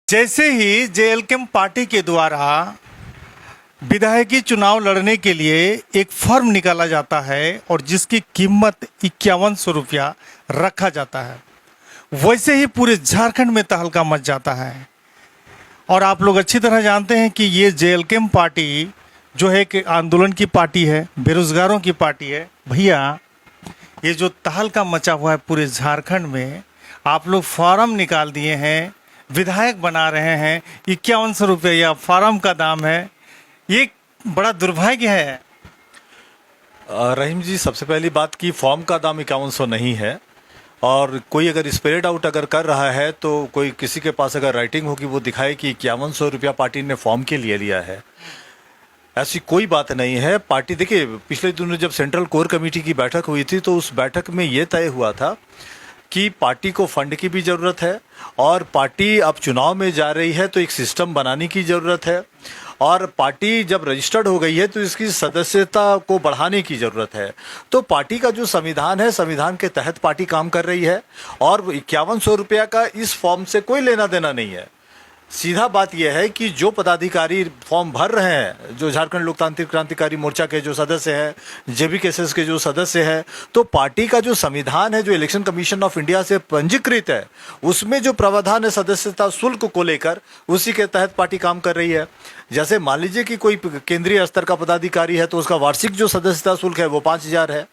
जैसे ही जेएलकेम पार्टी के द्वारा विधायकी चुनाव लड़ने के लिए एक फॉर्म निकाला जाता है और जिसकी कीमत 5100 रुपया रखा जाता है, वैसे ही पूरे झारखंड में तहलका मच जाता है। और आप लोग अच्छी तरह जानते हैं कि ये जेएलकेम पार्टी जो है कि आंदोलन की पार्टी है, बेरोजगारों की पार्टी है। भैया, ये जो तहलका मचा हुआ है पूरे झारखंड में, आप लोग फॉर्म निकाल दिए हैं, विधायक बना रहे हैं, 5100 रुपया फॉर्म का दाम है। ये बड़ा दुर्भाग्य है। रहीम जी, सबसे पहली बात कि फॉर्म का दाम 5100 नहीं है। और कोई अगर स्प्रेड आउट अगर कर रहा है तो कोई किसी के पास अगर राइटिंग होगी वो दिखाए कि 5100 रुपया पार्टी ने फॉर्म के लिए लिया है, ऐसी कोई बात नहीं है। पार्टी, देखिए, पिछले दिनों जब सेंट्रल कोर कमेटी की बैठक हुई थी तो उस बैठक में ये तय हुआ था कि पार्टी को फंड की भी ज़रूरत है और पार्टी अब चुनाव में जा रही है तो एक सिस्टम बनाने की ज़रूरत है। और पार्टी जब रजिस्टर्ड हो गई है तो इसकी सदस्यता को बढ़ाने की ज़रूरत है। तो पार्टी का जो संविधान है, संविधान के तहत पार्टी काम कर रही है और 5100 रुपया का इस फॉर्म से कोई लेना देना नहीं है। सीधा बात यह है कि जो पदाधिकारी फॉर्म भर रहे हैं, जो झारखंड लोकतांत्रिक क्रांतिकारी मोर्चा के जो सदस्य हैं, जेबीकेएसएस के जो सदस्य हैं, तो पार्टी का जो संविधान है, जो इलेक्शन कमीशन ऑफ इंडिया से पंजीकृत है, उसमें जो प्रावधान है सदस्यता शुल्क को लेकर, उसी के तहत पार्टी काम कर रही है। जैसे मान लीजिए कि कोई केंद्रीय स्तर का पदाधिकारी है तो उसका वार्षिक जो सदस्यता शुल्क है वो 5000 है।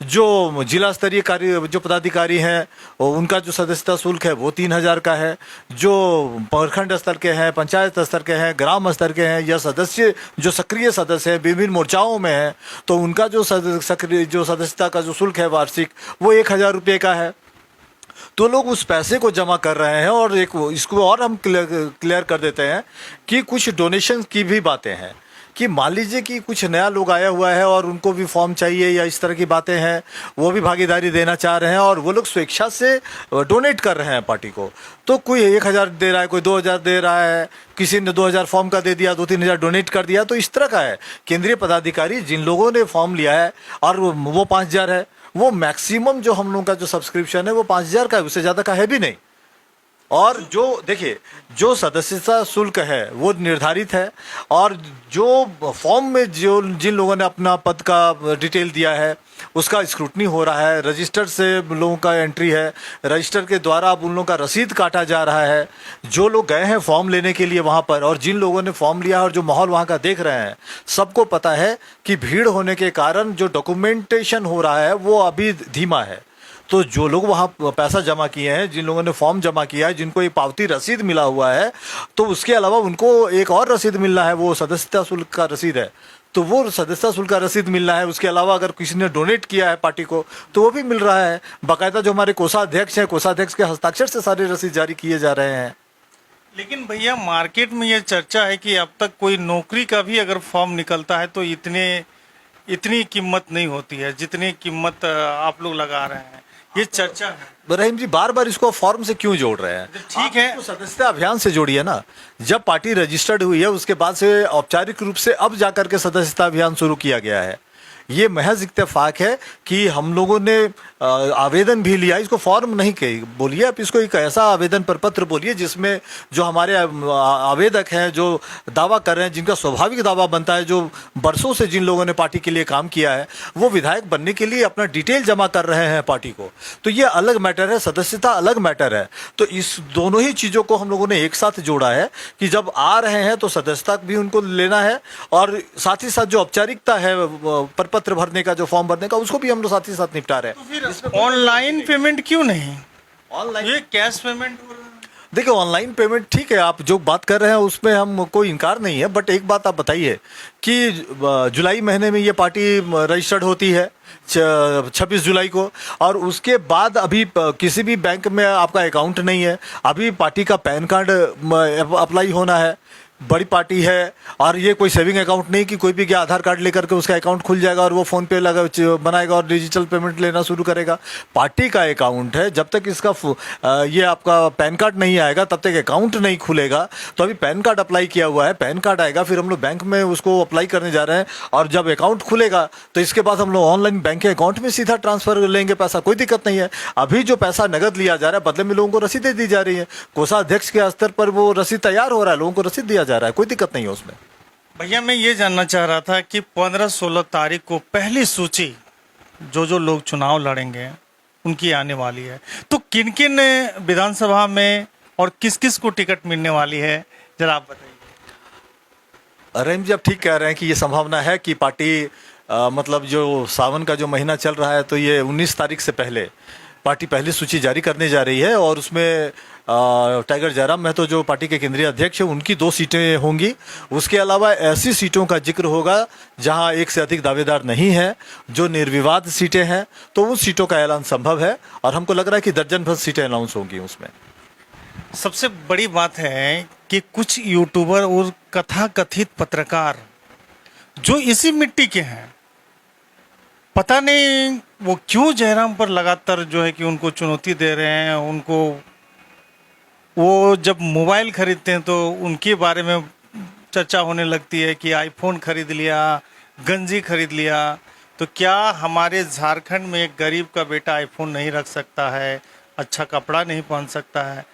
जो जिला स्तरीय कार्य जो पदाधिकारी हैं उनका जो सदस्यता शुल्क है वो 3000 का है। जो प्रखंड स्तर के हैं, पंचायत स्तर के हैं, ग्राम स्तर के हैं या सदस्य जो सक्रिय सदस्य हैं, विभिन्न मोर्चाओं में हैं, तो उनका जो सक्रिय जो सदस्यता का जो शुल्क है वार्षिक, वो 1000 रुपये का है। तो लोग उस पैसे को जमा कर रहे हैं। और एक इसको और हम क्लियर कर देते हैं कि कुछ डोनेशन की भी बातें हैं कि मान लीजिए कि कुछ नया लोग आया हुआ है और उनको भी फॉर्म चाहिए या इस तरह की बातें हैं, वो भी भागीदारी देना चाह रहे हैं और वो लोग स्वेच्छा से डोनेट कर रहे हैं पार्टी को। तो कोई 1000 दे रहा है, कोई 2000 दे रहा है, किसी ने 2000 फॉर्म का दे दिया, 2-3000 डोनेट कर दिया। तो इस तरह का है। केंद्रीय पदाधिकारी जिन लोगों ने फॉर्म लिया है और वो 5000 है, वो मैक्सिमम जो हम लोगों का जो सब्सक्रिप्शन है वो 5000 का है, उससे ज़्यादा का है भी नहीं। और जो देखिए, जो सदस्यता शुल्क है वो निर्धारित है और जो फॉर्म में जो जिन लोगों ने अपना पद का डिटेल दिया है उसका स्क्रूटनी हो रहा है, रजिस्टर से लोगों का एंट्री है, रजिस्टर के द्वारा अब उन लोगों का रसीद काटा जा रहा है। जो लोग गए हैं फॉर्म लेने के लिए वहाँ पर और जिन लोगों ने फॉर्म लिया और जो माहौल वहाँ का देख रहे हैं, सबको पता है कि भीड़ होने के कारण जो डॉक्यूमेंटेशन हो रहा है वो अभी धीमा है। तो जो लोग वहाँ पैसा जमा किए हैं, जिन लोगों ने फॉर्म जमा किया है, जिनको एक पावती रसीद मिला हुआ है, तो उसके अलावा उनको एक और रसीद मिलना है, वो सदस्यता शुल्क का रसीद है। तो वो सदस्यता शुल्क का रसीद मिलना है। उसके अलावा अगर किसी ने डोनेट किया है पार्टी को तो वो भी मिल रहा है। बाकायदा जो हमारे कोषाध्यक्ष हैं, कोषाध्यक्ष के हस्ताक्षर से सारे रसीद जारी किए जा रहे हैं। लेकिन भैया, मार्केट में ये चर्चा है कि अब तक कोई नौकरी का भी अगर फॉर्म निकलता है तो इतनी कीमत नहीं होती है जितनी कीमत आप लोग लगा रहे हैं। ये चर्चा है। रहीम जी, बार बार इसको फॉर्म से क्यों जोड़ रहे हैं? ठीक है, तो सदस्यता अभियान से जोड़िए ना। जब पार्टी रजिस्टर्ड हुई है उसके बाद से औपचारिक रूप से अब जाकर के सदस्यता अभियान शुरू किया गया है। ये महज इत्तेफाक है कि हम लोगों ने आवेदन भी लिया, इसको फॉर्म नहीं कही बोलिए आप, इसको एक ऐसा आवेदन पर पत्र बोलिए जिसमें जो हमारे आवेदक हैं, जो दावा कर रहे हैं, जिनका स्वाभाविक दावा बनता है, जो बरसों से जिन लोगों ने पार्टी के लिए काम किया है, वो विधायक बनने के लिए अपना डिटेल जमा कर रहे हैं पार्टी को। तो ये अलग मैटर है, सदस्यता अलग मैटर है। तो इस दोनों ही चीज़ों को हम लोगों ने एक साथ जोड़ा है कि जब आ रहे हैं तो सदस्यता भी उनको लेना है और साथ ही साथ जो औपचारिकता है पत्र भरने का, जो फॉर्म भरने का, उसको भी हम लोग साथ ही साथ निपटा रहे हैं। तो फिर ऑनलाइन पेमेंट क्यों नहीं? ऑनलाइन ये कैश पेमेंट हो रहा है। देखिए, ऑनलाइन पेमेंट ठीक है, आप जो बात कर रहे हैं उसमें हम कोई इनकार नहीं है। बट एक बात आप बताइए कि जुलाई महीने में ये पार्टी रजिस्टर्ड होती है 26 जुलाई को, और उसके बाद अभी किसी भी बैंक में आपका अकाउंट नहीं है। अभी पार्टी का पैन कार्ड अप्लाई होना है। बड़ी पार्टी है और ये कोई सेविंग अकाउंट नहीं कि कोई भी क्या आधार कार्ड लेकर के उसका अकाउंट खुल जाएगा और वो फ़ोन पे बनाएगा और डिजिटल पेमेंट लेना शुरू करेगा। पार्टी का अकाउंट है, जब तक इसका ये आपका पैन कार्ड नहीं आएगा तब तक अकाउंट नहीं खुलेगा। तो अभी पैन कार्ड अप्लाई किया हुआ है, पैन कार्ड आएगा, फिर हम लोग बैंक में उसको अप्लाई करने जा रहे हैं और जब अकाउंट खुलेगा तो इसके बाद हम लोग ऑनलाइन बैंक के अकाउंट में सीधा ट्रांसफर लेंगे पैसा, कोई दिक्कत नहीं है। अभी जो पैसा नगद लिया जा रहा है बदले में लोगों को रसीदें दी जा रही है, कोषाध्यक्ष के स्तर पर वो रसीद तैयार हो रहा है, लोगों को रसीद दिया जा रहा है, कोई दिक्कत नहीं है उसमें। भैया मैं ये जानना चाह रहा था कि 15-16 तारीख को पहली सूची जो लोग चुनाव लड़ेंगे उनकी आने वाली है, तो किन किन विधानसभा में और किस किस को टिकट मिलने वाली है, जरा आप बताइए। रहीम जी आप ठीक कह रहे हैं कि ये संभावना है कि पार्टी मतलब जो सावन का जो महीना चल रहा है तो ये 19 तारीख से पहले पार्टी पहली सूची जारी करने जा रही है और उसमें टाइगर जयराम महतो जो पार्टी के केंद्रीय अध्यक्ष हैं उनकी 2 सीटें होंगी। उसके अलावा ऐसी सीटों का जिक्र होगा जहां एक से अधिक दावेदार नहीं है, जो निर्विवाद सीटें हैं, तो उन सीटों का ऐलान संभव है और हमको लग रहा है कि दर्जन भर सीटें अनाउंस होंगी उसमें। सबसे बड़ी बात है कि कुछ यूट्यूबर और कथाकथित पत्रकार जो इसी मिट्टी के हैं, पता नहीं वो क्यों जयराम पर लगातार जो है कि उनको चुनौती दे रहे हैं। उनको वो जब मोबाइल खरीदते हैं तो उनके बारे में चर्चा होने लगती है कि आईफोन खरीद लिया, गंजी खरीद लिया। तो क्या हमारे झारखंड में एक गरीब का बेटा आईफोन नहीं रख सकता है, अच्छा कपड़ा नहीं पहन सकता है?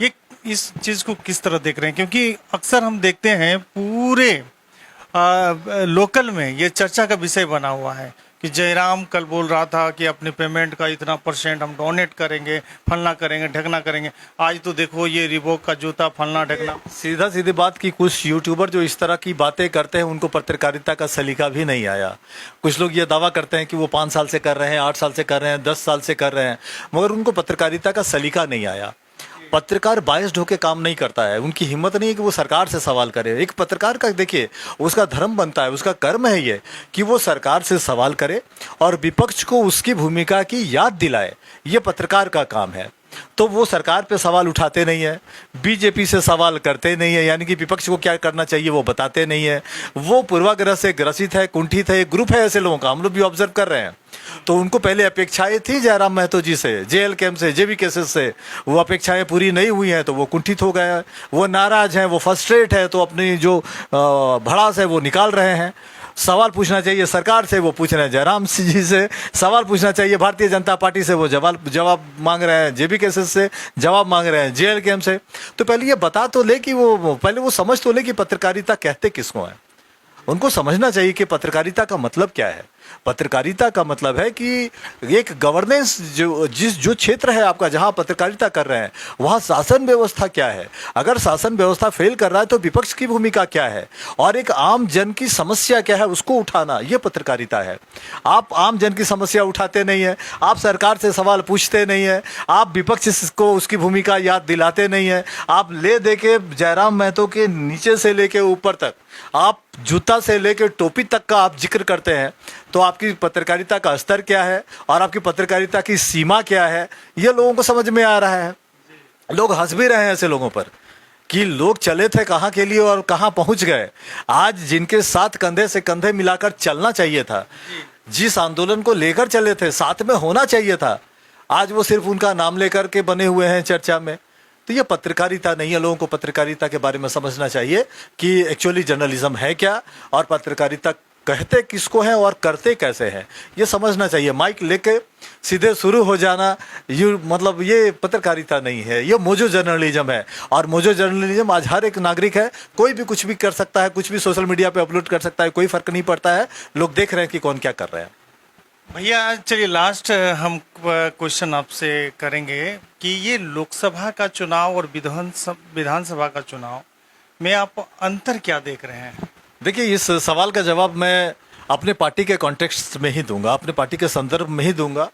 ये इस चीज़ को किस तरह देख रहे हैं? क्योंकि अक्सर हम देखते हैं पूरे लोकल में ये चर्चा का विषय बना हुआ है कि जयराम कल बोल रहा था कि अपने पेमेंट का इतना % हम डोनेट करेंगे, फलना करेंगे, ढकना करेंगे। आज तो देखो ये रिबॉक का जूता, फलना ढकना। सीधा सीधी बात कि कुछ यूट्यूबर जो इस तरह की बातें करते हैं उनको पत्रकारिता का सलीका भी नहीं आया। कुछ लोग ये दावा करते हैं कि वो 5 साल से कर रहे हैं, 8 साल से कर रहे हैं, 10 साल से कर रहे हैं, मगर उनको पत्रकारिता का सलीका नहीं आया। पत्रकार बायस्ड होकर काम नहीं करता है, उनकी हिम्मत नहीं है कि वो सरकार से सवाल करे। एक पत्रकार का देखिए उसका धर्म बनता है, उसका कर्म है ये कि वो सरकार से सवाल करे और विपक्ष को उसकी भूमिका की याद दिलाए, ये पत्रकार का काम है। तो वो सरकार पे सवाल उठाते नहीं है, बीजेपी से सवाल करते नहीं है, यानी कि विपक्ष को क्या करना चाहिए वो बताते नहीं है। वो पूर्वाग्रह से ग्रसित है, कुंठित है, एक ग्रुप है ऐसे लोगों का, हम लोग भी ऑब्जर्व कर रहे हैं। तो उनको पहले अपेक्षाएं थी जयराम महतो जी से, जेएल कैंप से, जेबी केसेस से, वो अपेक्षाएं पूरी नहीं हुई हैं तो वो कुंठित हो गए, वो नाराज हैं, वो फ्रस्ट्रेट है, तो अपनी जो भड़ास है वो निकाल रहे हैं। सवाल पूछना चाहिए सरकार से, वो पूछ रहे हैं जयराम जी से। सवाल पूछना चाहिए भारतीय जनता पार्टी से, वो जवाब मांग रहे हैं जेबी केसेस से, जवाब मांग रहे हैं जेएल कैंप से। तो पहले ये बता तो ले कि वो पहले वो समझ तो ले कि पत्रकारिता कहते किसको है। उनको समझना चाहिए कि पत्रकारिता का मतलब क्या है। पत्रकारिता का मतलब है कि एक गवर्नेंस जो क्षेत्र है आपका, जहां पत्रकारिता कर रहे हैं वहां शासन व्यवस्था क्या है। अगर शासन व्यवस्था फेल कर रहा है तो विपक्ष की भूमिका क्या है और एक आम जन की समस्या क्या है उसको उठाना, ये पत्रकारिता है। आप आम जन की समस्या उठाते नहीं है, आप सरकार से सवाल पूछते नहीं है, आप विपक्ष को उसकी भूमिका याद दिलाते नहीं है। आप ले दे के जयराम महतो के नीचे से लेके ऊपर तक, आप जूता से लेकर टोपी तक का आप जिक्र करते हैं, तो आपकी पत्रकारिता का स्तर क्या है और आपकी पत्रकारिता की सीमा क्या है, ये लोगों को समझ में आ रहा है। लोग हंस भी रहे हैं ऐसे लोगों पर कि लोग चले थे कहाँ के लिए और कहाँ पहुंच गए। आज जिनके साथ कंधे से कंधे मिलाकर चलना चाहिए था, जिस आंदोलन को लेकर चले थे, साथ में होना चाहिए था, आज वो सिर्फ उनका नाम लेकर के बने हुए हैं चर्चा में। तो ये पत्रकारिता नहीं है। लोगों को पत्रकारिता के बारे में समझना चाहिए कि एक्चुअली जर्नलिज्म है क्या और पत्रकारिता कहते किसको है और करते कैसे हैं, ये समझना चाहिए। माइक लेके सीधे शुरू हो जाना मतलब ये पत्रकारिता नहीं है, ये मोजो जर्नलिज्म है। और मोजो जर्नलिज्म आज हर एक नागरिक है, कोई भी कुछ भी कर सकता है, कुछ भी सोशल मीडिया पे अपलोड कर सकता है, कोई फर्क नहीं पड़ता है। लोग देख रहे हैं कि कौन क्या कर रहे हैं। भैया चलिए लास्ट हम क्वेश्चन आपसे करेंगे कि ये लोकसभा का चुनाव और विधानसभा का चुनाव में आप अंतर क्या देख रहे हैं? देखिए इस सवाल का जवाब मैं अपने पार्टी के कॉन्टेक्स्ट में ही दूंगा, अपने पार्टी के संदर्भ में ही दूंगा,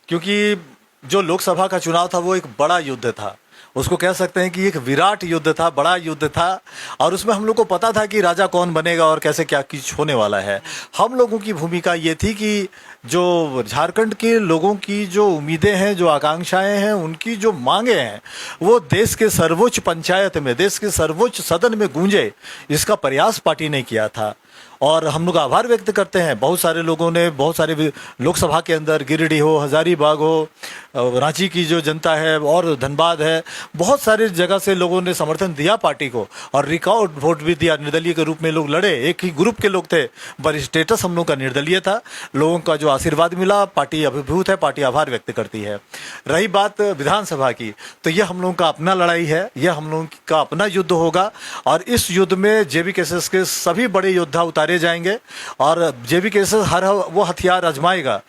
क्योंकि जो लोकसभा का चुनाव था वो एक बड़ा युद्ध था उसको कह सकते हैं कि एक विराट युद्ध था, बड़ा युद्ध था, और उसमें हम लोग को पता था कि राजा कौन बनेगा और कैसे क्या कुछ होने वाला है। हम लोगों की भूमिका ये थी कि जो झारखंड के लोगों की जो उम्मीदें हैं, जो आकांक्षाएं हैं, उनकी जो मांगे हैं, वो देश के सर्वोच्च पंचायत में, देश के सर्वोच्च सदन में गूंजे, इसका प्रयास पार्टी ने किया था। और हम लोग आभार व्यक्त करते हैं, बहुत सारे लोगों ने, बहुत सारे लोकसभा के अंदर, गिरिडीह हो, हजारीबाग हो, रांची की जो जनता है और धनबाद है, बहुत सारी जगह से लोगों ने समर्थन दिया पार्टी को और रिकॉर्ड वोट भी दिया। निर्दलीय के रूप में लोग लड़े, एक ही ग्रुप के लोग थे, पर स्टेटस हम लोग का निर्दलीय था। लोगों का जो आशीर्वाद मिला, पार्टी अभिभूत है, पार्टी आभार व्यक्त करती है। रही बात विधानसभा की, तो यह हम लोगों का अपना लड़ाई है, यह हम लोगों का अपना युद्ध होगा, और इस युद्ध में JV-KSS के सभी बड़े योद्धा उतारे जाएंगे और JV-KSS हर वो हथियार आजमाएगा,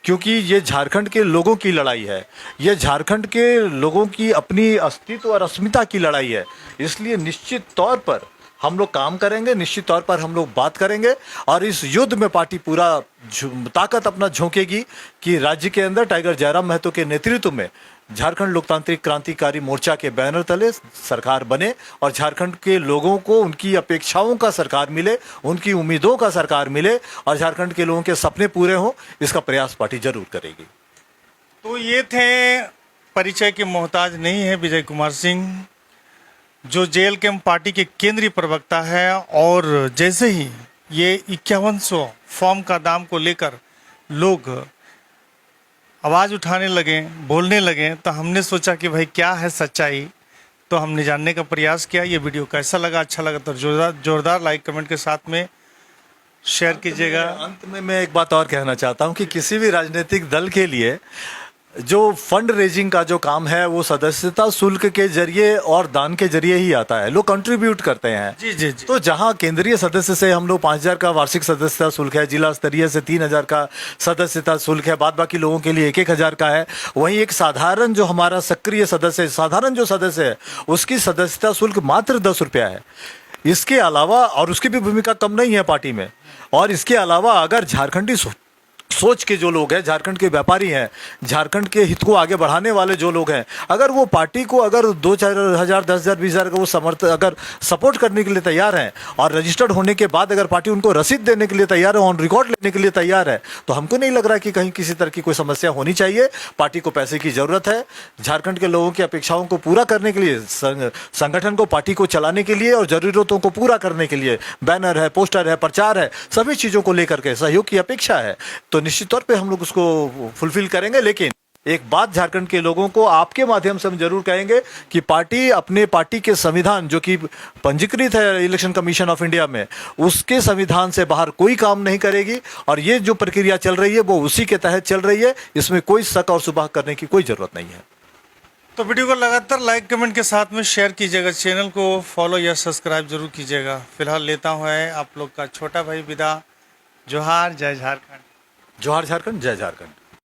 क्योंकि ये झारखंड के लोगों की लड़ाई है, ये झारखंड के लोगों की अपनी अस्तित्व और अस्मिता की लड़ाई है। इसलिए निश्चित तौर पर हम लोग काम करेंगे, निश्चित तौर पर हम लोग बात करेंगे, और इस युद्ध में पार्टी पूरा ताकत अपना झोंकेगी कि राज्य के अंदर टाइगर जयराम महतो के नेतृत्व में झारखंड लोकतांत्रिक क्रांतिकारी मोर्चा के बैनर तले सरकार बने और झारखंड के लोगों को उनकी अपेक्षाओं का सरकार मिले, उनकी उम्मीदों का सरकार मिले, और झारखंड के लोगों के सपने पूरे हों, इसका प्रयास पार्टी जरूर करेगी। तो ये थे, परिचय के मोहताज नहीं है, विजय कुमार सिंह, जो JLKM पार्टी के केंद्रीय प्रवक्ता है। और जैसे ही ये 5100 फॉर्म का दाम को लेकर लोग आवाज़ उठाने लगे, बोलने लगे, तो हमने सोचा कि भाई क्या है सच्चाई, तो हमने जानने का प्रयास किया। ये वीडियो कैसा लगा, अच्छा लगा तो जोरदार लाइक कमेंट के साथ में शेयर कीजिएगा। अंत में मैं एक बात और कहना चाहता हूं कि किसी भी राजनीतिक दल के लिए जो फंड रेजिंग का जो काम है, वो सदस्यता शुल्क के जरिए और दान के जरिए ही आता है। लोग कंट्रीब्यूट करते हैं। जी जी जी। तो जहां केंद्रीय सदस्य से हम लोग 5,000 का वार्षिक सदस्यता शुल्क है, जिला स्तरीय से 3,000 का सदस्यता शुल्क है, बाद बाकी लोगों के लिए 1,000 का है। वहीं एक साधारण जो हमारा सक्रिय सदस्य, साधारण जो सदस्य है, उसकी सदस्यता शुल्क मात्र 10 रुपया है। इसके अलावा, और उसकी भी भूमिका कम नहीं है पार्टी में, और इसके अलावा अगर झारखंडी सोच के जो लोग हैं, झारखंड के व्यापारी हैं, झारखंड के हित को आगे बढ़ाने वाले जो लोग हैं, अगर वो पार्टी को अगर 2-4 हज़ार, 10,000, 20,000 का वो अगर सपोर्ट करने के लिए तैयार हैं, और रजिस्टर्ड होने के बाद अगर पार्टी उनको रसीद देने के लिए तैयार है, ऑन रिकॉर्ड लेने के लिए तैयार है, तो हमको नहीं लग रहा कि कहीं किसी तरह की कोई समस्या होनी चाहिए। पार्टी को पैसे की जरूरत है, झारखंड के लोगों की अपेक्षाओं को पूरा करने के लिए, संगठन को, पार्टी को चलाने के लिए और जरूरतों को पूरा करने के लिए बैनर है, पोस्टर है, प्रचार है, सभी चीज़ों को लेकर के सहयोग की अपेक्षा है। तो निश्चित तौर पे हम लोग उसको फुलफिल करेंगे। लेकिन एक बात झारखंड के लोगों को आपके माध्यम से हम जरूर कहेंगे कि पार्टी अपने पार्टी के संविधान, जो कि पंजीकृत है इलेक्शन कमीशन ऑफ इंडिया में, उसके संविधान से बाहर कोई काम नहीं करेगी, और ये जो प्रक्रिया चल रही है वो उसी के तहत चल रही है। इसमें कोई शक और शुबह करने की कोई जरूरत नहीं है। तो वीडियो को लगातार लाइक कमेंट के साथ में शेयर कीजिएगा, चैनल को फॉलो या सब्सक्राइब जरूर कीजिएगा। फिलहाल लेता हूँ आप लोग का छोटा भाई विदा। जोहार, जय झारखंड। जोहार झारखंड, जय झारखंड।